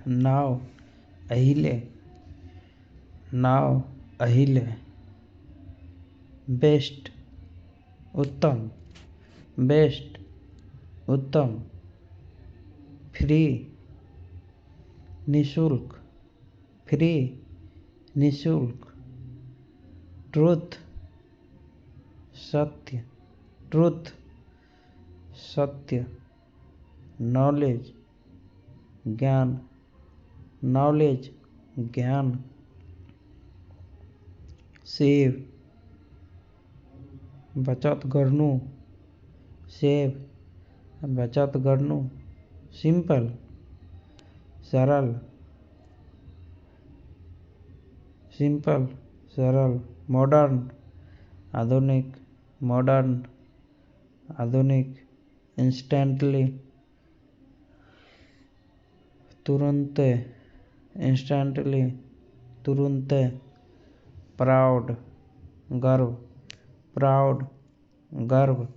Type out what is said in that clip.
नाव अहिले, नाव अहिले। बेस्ट उत्तम, बेस्ट उत्तम। फ्री निःशुल्क, फ्री निःशुल्क। ट्रुथ सत्य, ट्रुथ सत्य। नॉलेज ज्ञान, नॉलेज ज्ञान। सेव बचत गर्नु, सेव बचत गर्नु। सिंपल सरल, सिंपल सरल। मॉडर्न आधुनिक, मॉडर्न आधुनिक। इंस्टेंटली तुरंत, इंस्टेंटली तुरंत। प्राउड गर्व, प्राउड गर्व।